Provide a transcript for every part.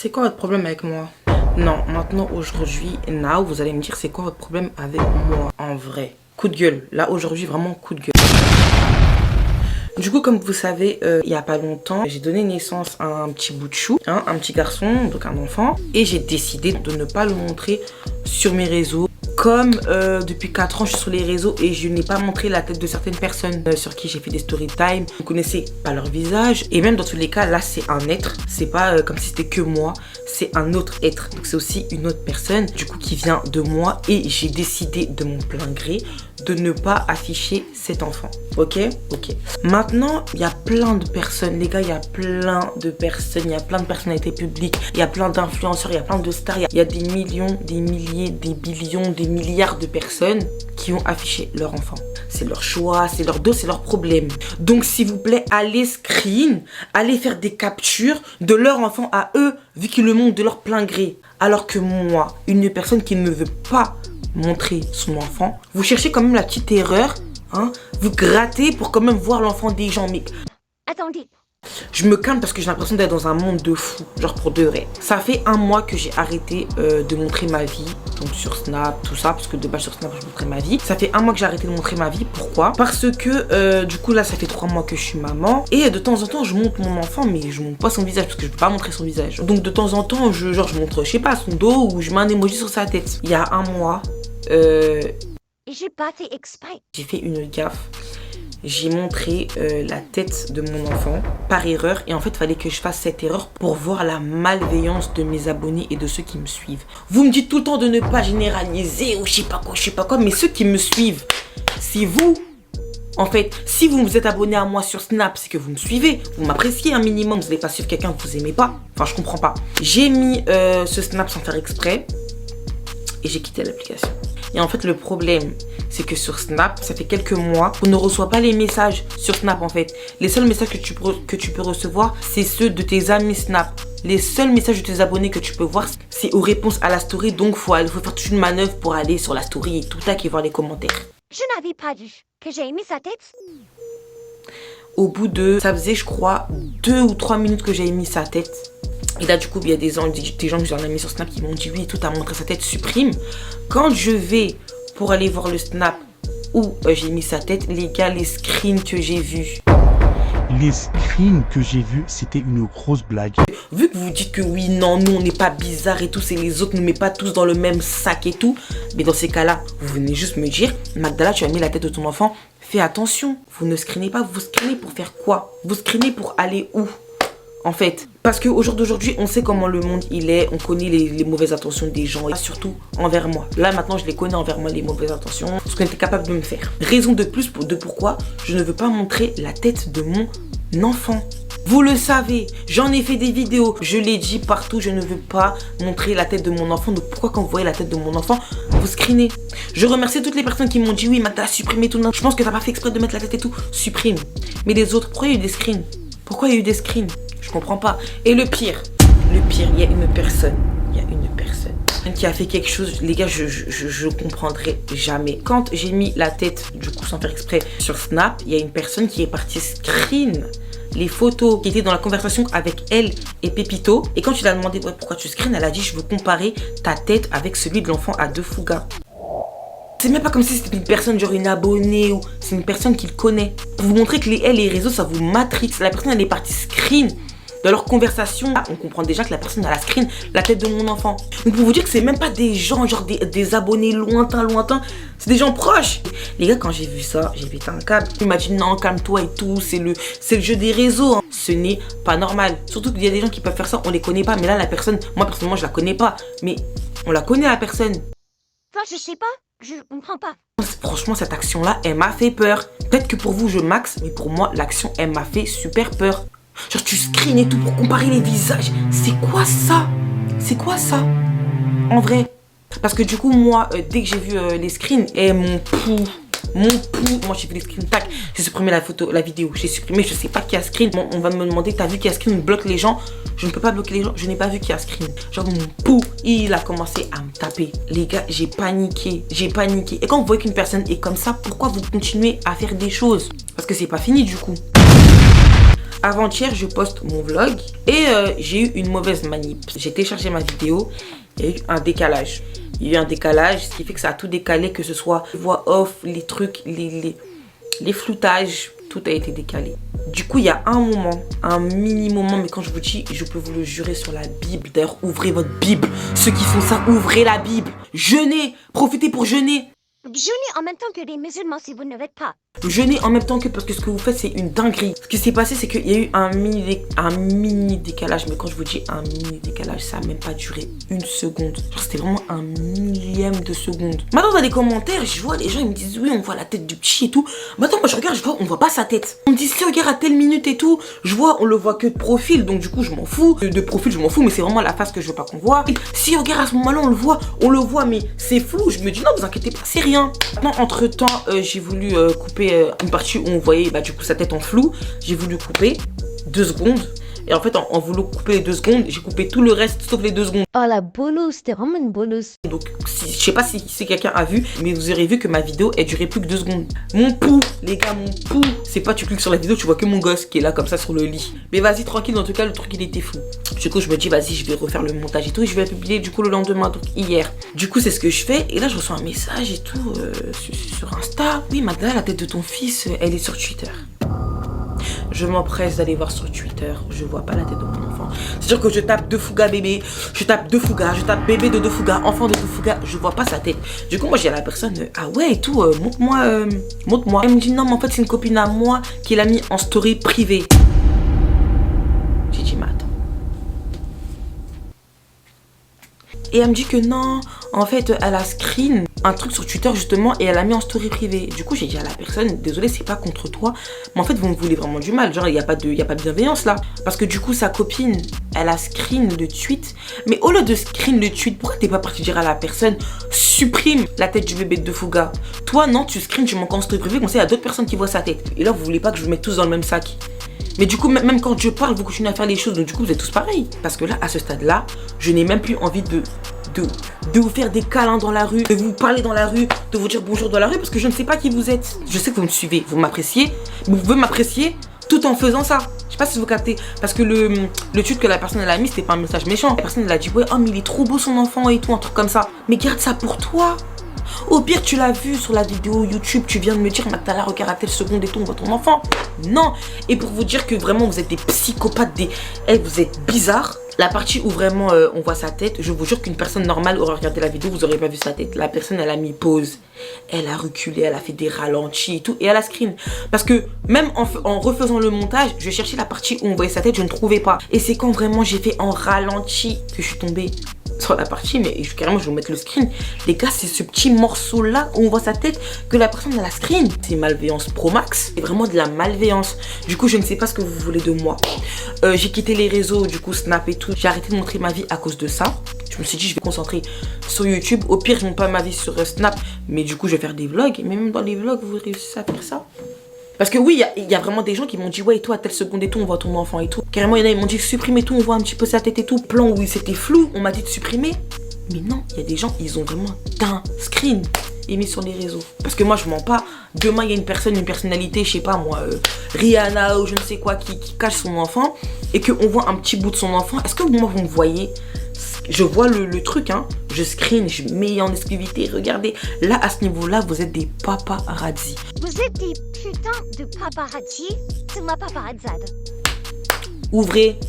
C'est quoi votre problème avec moi? Non, maintenant, aujourd'hui, now, vous allez me dire c'est quoi votre problème avec moi, en vrai. Coup de gueule. Là, aujourd'hui, vraiment coup de gueule. Du coup, comme vous savez, il y a pas longtemps, j'ai donné naissance à un petit bout de chou, hein, un petit garçon, donc un enfant. Et j'ai décidé de ne pas le montrer sur mes réseaux. Comme depuis 4 ans, je suis sur les réseaux et je n'ai pas montré la tête de certaines personnes sur qui j'ai fait des story time. Vous connaissez pas leur visage. Et même dans tous les cas, là, c'est un être. C'est pas comme si c'était que moi. C'est un autre être. Donc c'est aussi une autre personne, du coup, qui vient de moi. Et j'ai décidé de mon plein gré de ne pas afficher cet enfant. Ok? Ok. Maintenant, il y a plein de personnes. Les gars, il y a plein de personnes. Il y a plein de personnalités publiques. Il y a plein d'influenceurs. Il y a plein de stars. Il y a des millions, des milliers, des billions, des milliards de personnes qui ont affiché leur enfant. C'est leur choix, c'est leur dos, c'est leur problème. Donc, s'il vous plaît, allez screen, allez faire des captures de leur enfant à eux, vu qu'ils le montrent de leur plein gré. Alors que moi, une personne qui ne veut pas montrer son enfant, vous cherchez quand même la petite erreur, hein, vous grattez pour quand même voir l'enfant des gens, mais... Attendez. Je me calme parce que j'ai l'impression d'être dans un monde de fou, genre pour de vrai. Ça fait 1 mois que j'ai arrêté de montrer ma vie, donc sur Snap, tout ça, parce que de base sur Snap je montrais ma vie. Ça fait 1 mois que j'ai arrêté de montrer ma vie, pourquoi? Parce que du coup là ça fait 3 mois que je suis maman, et de temps en temps je montre mon enfant, mais je montre pas son visage, parce que je peux pas montrer son visage. Donc de temps en temps, je montre, je sais pas, son dos, ou je mets un emoji sur sa tête. Il y a 1 mois, J'ai pas fait exprès. j'ai fait une gaffe. J'ai montré la tête de mon enfant par erreur et en fait il fallait que je fasse cette erreur pour voir la malveillance de mes abonnés et de ceux qui me suivent. Vous me dites tout le temps de ne pas généraliser ou je sais pas quoi, mais ceux qui me suivent, c'est vous. En fait, si vous vous êtes abonné à moi sur Snap, c'est que vous me suivez, vous m'appréciez un minimum, vous n'allez pas suivre quelqu'un que vous aimez pas. Enfin, je comprends pas. J'ai mis ce Snap sans faire exprès et j'ai quitté l'application. Et en fait, le problème, c'est que sur Snap, ça fait quelques mois, on ne reçoit pas les messages sur Snap en fait. Les seuls messages que tu peux recevoir, c'est ceux de tes amis Snap. Les seuls messages de tes abonnés que tu peux voir, c'est aux réponses à la story. Donc, il faut faire toute une manœuvre pour aller sur la story et tout ça et voir les commentaires. Je n'avais pas vu que j'ai mis sa tête. Au bout de, ça faisait je crois 2 ou 3 minutes que j'avais mis sa tête. Et là du coup il y a des gens que j'en ai mis sur Snap qui m'ont dit oui tout a montré sa tête, supprime. Quand je vais pour aller voir le Snap où j'ai mis sa tête, les gars, les screens que j'ai vus. Les screens que j'ai vus, c'était une grosse blague. Vu que vous dites que oui, non, nous on n'est pas bizarre et tout, c'est les autres, ne met pas tous dans le même sac et tout. Mais dans ces cas-là, vous venez juste me dire, Magdala, tu as mis la tête de ton enfant, fais attention. Vous ne screenez pas, vous screenez pour faire quoi? Vous screenez pour aller où? En fait, parce qu'au jour d'aujourd'hui, on sait comment le monde il est, on connaît les mauvaises intentions des gens, et surtout envers moi. Là maintenant, je les connais envers moi, les mauvaises intentions, ce qu'on était capable de me faire. Raison de plus de pourquoi je ne veux pas montrer la tête de mon enfant. Vous le savez, j'en ai fait des vidéos, je l'ai dit partout, je ne veux pas montrer la tête de mon enfant. Donc pourquoi quand vous voyez la tête de mon enfant, vous screenez? Je remercie toutes les personnes qui m'ont dit oui, Magda, supprimez tout. Je pense que t'as pas fait exprès de mettre la tête et tout, supprime. Mais les autres, pourquoi il y a eu des screens? Pourquoi il y a eu des screens? Je comprends pas. Et le pire, il y a une personne qui a fait quelque chose, les gars, je comprendrai jamais. Quand j'ai mis la tête, du coup, sans faire exprès, sur Snap, il y a une personne qui est partie screen les photos qui étaient dans la conversation avec elle et Pépito. Et quand tu l'as demandé ouais, pourquoi tu screen, elle a dit je veux comparer ta tête avec celui de l'enfant à 2 Fougas. C'est même pas comme si c'était une personne, genre une abonnée ou c'est une personne qu'il connaît. Pour vous montrer que les réseaux, ça vous matrix. La personne, elle est partie screen de leur conversation. On comprend déjà que la personne, elle a screen la tête de mon enfant. Donc pour vous dire que c'est même pas des gens, genre des abonnés lointains. C'est des gens proches. Les gars, quand j'ai vu ça, j'ai pété un câble. Il m'a dit non, calme-toi et tout. C'est le jeu des réseaux. Hein. Ce n'est pas normal. Surtout qu'il y a des gens qui peuvent faire ça, on les connaît pas. Mais là, la personne, moi personnellement, je la connais pas. Mais on la connaît la personne. Enfin, je sais pas. Je comprends pas. Franchement, cette action-là, elle m'a fait peur. Peut-être que pour vous, je max, mais pour moi, l'action, elle m'a fait super peur. Genre, tu screens et tout pour comparer les visages. C'est quoi ça? C'est quoi ça? En vrai. Parce que du coup, moi, dès que j'ai vu les screens, et mon pouls, moi j'ai fait les screens, tac, j'ai supprimé la vidéo, j'ai supprimé, je sais pas qui a screen. Bon, on va me demander, t'as vu qui a screen, on bloque les gens. Je ne peux pas bloquer les gens, je n'ai pas vu qui a screen. Genre mon pouls, il a commencé à me taper. Les gars, j'ai paniqué. Et quand vous voyez qu'une personne est comme ça, pourquoi vous continuez à faire des choses? Parce que c'est pas fini du coup. Avant-hier, je poste mon vlog et j'ai eu une mauvaise manip. J'ai téléchargé ma vidéo, il y a eu un décalage. Il y a eu un décalage, ce qui fait que ça a tout décalé, que ce soit voix off, les trucs, les floutages, tout a été décalé. Du coup, il y a un moment, un mini moment, mais quand je vous dis, je peux vous le jurer sur la Bible. D'ailleurs, ouvrez votre Bible. Ceux qui font ça, ouvrez la Bible. Jeûnez, profitez pour jeûner. Jeûnez en même temps que les musulmans si vous ne l'êtes pas. Jeûnez en même temps que, parce que ce que vous faites, c'est une dinguerie. Ce qui s'est passé, c'est qu'il y a eu un mini décalage. Mais quand je vous dis un mini décalage, ça n'a même pas duré une seconde. Genre, c'était vraiment un millième de seconde. Maintenant, dans les commentaires, je vois les gens, ils me disent, oui, on voit la tête du petit et tout. Maintenant, moi, je regarde, je vois, on voit pas sa tête. On me dit, si, regarde à telle minute et tout, je vois, on le voit que de profil. Donc, du coup, je m'en fous. De profil, je m'en fous, mais c'est vraiment la face que je veux pas qu'on voit. Et si, regarde, à ce moment-là, on le voit, mais c'est flou. Je me dis, non, vous inquiétez pas, c'est rien. Maintenant, entre-temps, j'ai voulu couper une partie où on voyait du coup sa tête en flou. J'ai voulu couper 2 secondes. Et en fait, en voulant couper les 2 secondes, j'ai coupé tout le reste sauf les 2 secondes. Oh la bonus, c'était vraiment une bonus. Donc, je sais pas si quelqu'un a vu, mais vous aurez vu que ma vidéo, elle durait plus que 2 secondes. Mon pouls, les gars, mon pouls. C'est pas, tu cliques sur la vidéo, tu vois que mon gosse qui est là comme ça sur le lit. Mais vas-y, tranquille, en tout cas, le truc, il était fou. Du coup, je me dis, vas-y, je vais refaire le montage et tout. Et je vais publier du coup le lendemain, donc hier. Du coup, c'est ce que je fais. Et là, je reçois un message et tout sur Insta. Oui, Magda, la tête de ton fils, elle est sur Twitter. Je m'empresse d'aller voir sur Twitter. Je vois pas la tête de mon enfant. C'est-à-dire que je tape Defouga bébé, je tape Defouga, je tape bébé de Defouga, enfant de Defouga, je vois pas sa tête. Du coup, moi, j'ai à la personne, ah ouais et tout, montre-moi. Elle me dit, non, mais en fait, c'est une copine à moi qui l'a mis en story privée. J'ai dit, mais attends. Et elle me dit que non, en fait, elle a screen un truc sur Twitter justement et elle a mis en story privée. Du coup, j'ai dit à la personne, désolé, c'est pas contre toi, mais en fait, vous me voulez vraiment du mal. Genre, il n'y a pas de bienveillance là. Parce que du coup, sa copine, elle a screen le tweet. Mais au lieu de screen le tweet, pourquoi t'es pas parti dire à la personne, supprime la tête du bébé de Defouga? Toi, non, tu screen, tu manques en story privée, comme ça, il y a d'autres personnes qui voient sa tête. Et là, vous voulez pas que je vous mette tous dans le même sac. Mais du coup, même quand je parle, vous continuez à faire les choses. Donc du coup, vous êtes tous pareils. Parce que là, à ce stade-là, je n'ai même plus envie de vous faire des câlins dans la rue, de vous parler dans la rue, de vous dire bonjour dans la rue, parce que je ne sais pas qui vous êtes. Je sais que vous me suivez, vous m'appréciez. Vous pouvez m'apprécier tout en faisant ça. Je sais pas si vous captez. Parce que le tweet que la personne elle a mis, c'était pas un message méchant. La personne elle a dit, ouais, oh mais il est trop beau son enfant et tout, un truc comme ça. Mais garde ça pour toi. Au pire, tu l'as vu sur la vidéo YouTube, tu viens de me dire, Magdala, regarde à telle seconde et tout, on voit ton enfant. Non. Et pour vous dire que vraiment, vous êtes des psychopathes, vous êtes bizarres. La partie où vraiment on voit sa tête, je vous jure qu'une personne normale aurait regardé la vidéo, vous aurez pas vu sa tête. La personne, elle a mis pause, elle a reculé, elle a fait des ralentis et tout, et elle a screen. Parce que même en refaisant le montage, je cherchais la partie où on voyait sa tête, je ne trouvais pas. Et c'est quand vraiment j'ai fait en ralenti que je suis tombée sur la partie, mais carrément je vais vous mettre le screen. Les gars, c'est ce petit morceau là où on voit sa tête que la personne a la screen. C'est malveillance pro max, c'est vraiment de la malveillance. Du coup, je ne sais pas ce que vous voulez de moi. J'ai quitté les réseaux, du coup Snap et tout. J'ai arrêté de montrer ma vie à cause de ça. Je me suis dit, je vais me concentrer sur YouTube. Au pire, je ne montre pas ma vie sur Snap, mais du coup, je vais faire des vlogs. Mais même dans les vlogs, vous réussissez à faire ça? Parce que oui, il y a vraiment des gens qui m'ont dit, ouais, et toi, à telle seconde et tout, on voit ton enfant et tout. Carrément, il y en a, ils m'ont dit, supprime et tout, on voit un petit peu sa tête et tout. Plan où c'était flou, on m'a dit de supprimer. Mais non, il y a des gens, ils ont vraiment un screen et mis sur les réseaux. Parce que moi, je mens pas. Demain, il y a une personnalité, je sais pas moi, Rihanna ou je ne sais quoi, qui cache son enfant et qu'on voit un petit bout de son enfant. Est-ce que moi, vous me voyez? Je vois le truc, hein. Je screen, je mets en exclusivité. Regardez, là, à ce niveau-là, vous êtes des paparazzi. Vous êtes des putains de paparazzi. C'est ma paparazzade. Ouvrez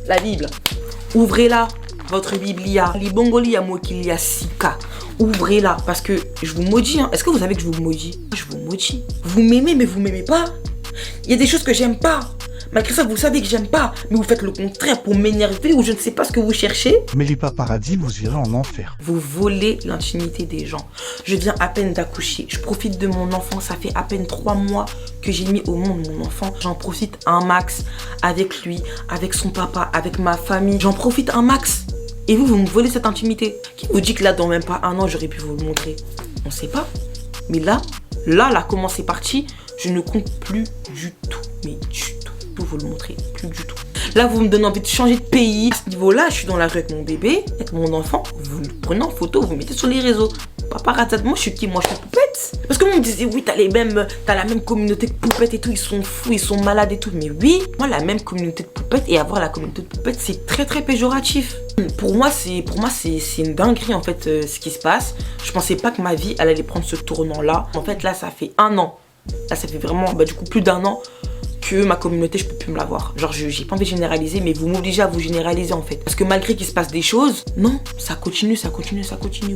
la Bible. Ouvrez-la, votre Biblia. Libongolia mokilia sika. Ouvrez-la, parce que je vous maudis, hein. Est-ce que vous savez que je vous maudis? Je vous maudis. Vous m'aimez, mais vous m'aimez pas. Il y a des choses que j'aime pas. Malgré ça, vous savez que j'aime pas, mais vous faites le contraire pour m'énerver ou je ne sais pas ce que vous cherchez. Mais les paparazzis, vous irez en enfer. Vous volez l'intimité des gens. Je viens à peine d'accoucher. Je profite de mon enfant. Ça fait à peine 3 mois que j'ai mis au monde mon enfant. J'en profite un max avec lui, avec son papa, avec ma famille. J'en profite un max. Et vous me volez cette intimité. Qui vous dit que là, dans même pas 1 an, j'aurais pu vous le montrer? On sait pas. Mais là, comment c'est parti, je ne compte plus du tout. Mais du tout. Vous le montrer, plus du tout. Là, vous me donnez envie de changer de pays. À ce niveau-là, je suis dans la rue avec mon bébé, avec mon enfant. Vous le prenez en photo, vous le mettez sur les réseaux. Paparazzi, moi, je suis qui? Moi, je suis poupette. Poupettes. Parce que moi on me disait oui t'as la même communauté de Poupettes et tout, ils sont fous, ils sont malades et tout. Mais oui, moi la même communauté de Poupettes et avoir la communauté de Poupettes c'est très très péjoratif. Pour moi c'est une dinguerie en fait ce qui se passe. Je pensais pas que ma vie elle allait prendre ce tournant là. En fait là ça fait 1 an. Là ça fait vraiment du coup plus d'1 an que ma communauté je peux plus me la voir. Genre j'ai pas envie de généraliser mais vous m'obligez à vous généraliser en fait. Parce que malgré qu'il se passe des choses, non, ça continue.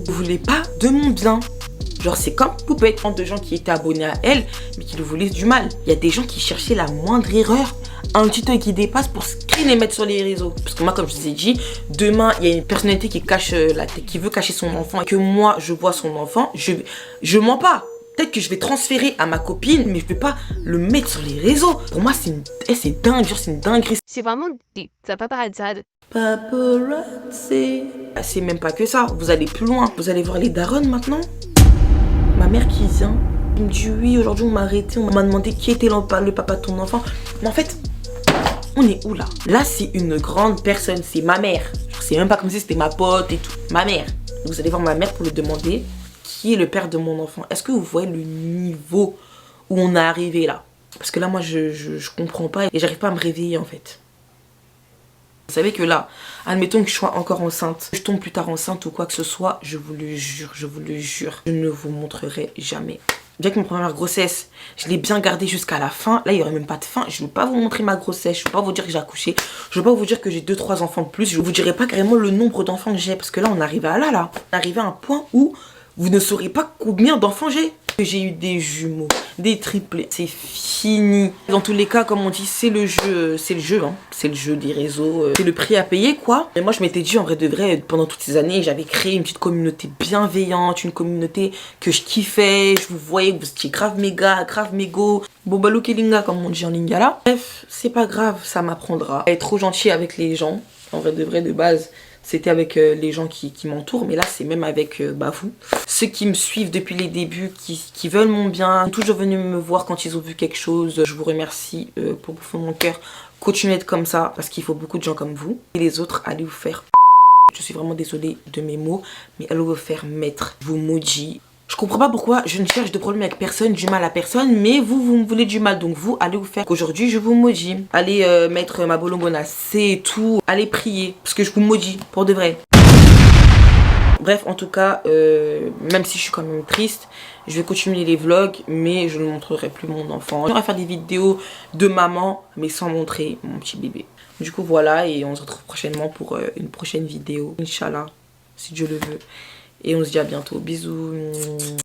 Vous voulez pas de mon bien. Genre c'est comme Poupette, de gens qui étaient abonnés à elle mais qui lui voulaient du mal. Il y a des gens qui cherchaient la moindre erreur, un petit œil qui dépasse pour screen et mettre sur les réseaux. Parce que moi comme je vous ai dit, demain il y a une personnalité qui cache qui veut cacher son enfant et que moi je vois son enfant, je mens pas. Peut-être que je vais transférer à ma copine, mais je vais pas le mettre sur les réseaux. Pour moi, c'est dingue, genre c'est une dinguerie. C'est vraiment des paparazzade. Paparazzi. C'est même pas que ça, vous allez plus loin. Vous allez voir les darons maintenant. Ma mère qui vient, elle me dit oui, aujourd'hui on m'a arrêté, on m'a demandé qui était le papa de ton enfant. Mais en fait, on est où là? Là, c'est une grande personne, c'est ma mère. C'est même pas comme si c'était ma pote et tout. Ma mère. Vous allez voir ma mère pour lui demander qui est le père de mon enfant. Est-ce que vous voyez le niveau où on est arrivé là? Parce que là, moi, je comprends pas et j'arrive pas à me réveiller en fait. Vous savez que là, admettons que je sois encore enceinte, que je tombe plus tard enceinte ou quoi que ce soit, je vous le jure, je ne vous montrerai jamais. Bien que ma première grossesse, je l'ai bien gardée jusqu'à la fin. Là, il n'y aurait même pas de fin. Je ne veux pas vous montrer ma grossesse. Je ne veux pas vous dire que j'ai accouché. Je ne veux pas vous dire que j'ai 2-3 enfants de plus. Je ne vous dirai pas carrément le nombre d'enfants que j'ai. Parce que là, on arrive à là. On arrive à un point où vous ne saurez pas combien d'enfants j'ai. J'ai eu des jumeaux, des triplés. C'est fini. Dans tous les cas, comme on dit, c'est le jeu. C'est le jeu, hein. C'est le jeu des réseaux. C'est le prix à payer, quoi. Et moi, je m'étais dit, en vrai de vrai, pendant toutes ces années, j'avais créé une petite communauté bienveillante, une communauté que je kiffais. Je vous voyais, vous étiez grave méga, grave mégo. Bobalou Kelinga, comme on dit en lingala. Bref, c'est pas grave, ça m'apprendra à être trop gentil avec les gens. En vrai de vrai, de base, c'était avec les gens qui m'entourent, mais là c'est même avec vous. Ceux qui me suivent depuis les débuts, qui veulent mon bien, toujours venus me voir quand ils ont vu quelque chose. Je vous remercie pour le fond de mon cœur. Continuez d'être comme ça, parce qu'il faut beaucoup de gens comme vous. Et les autres, allez vous faire... Je suis vraiment désolée de mes mots, mais allez vous faire mettre. Je vous maudis. Je comprends pas pourquoi je ne cherche de problème avec personne, du mal à personne, mais vous me voulez du mal, donc vous, allez vous faire. Aujourd'hui, je vous maudis. Allez mettre ma bolongona, c'est tout. Allez prier, parce que je vous maudis, pour de vrai. Bref, en tout cas, même si je suis quand même triste, je vais continuer les vlogs, mais je ne montrerai plus mon enfant. Je vais faire des vidéos de maman, mais sans montrer mon petit bébé. Du coup, voilà, et on se retrouve prochainement pour une prochaine vidéo. Inch'Allah, si Dieu le veut. Et on se dit à bientôt. Bisous.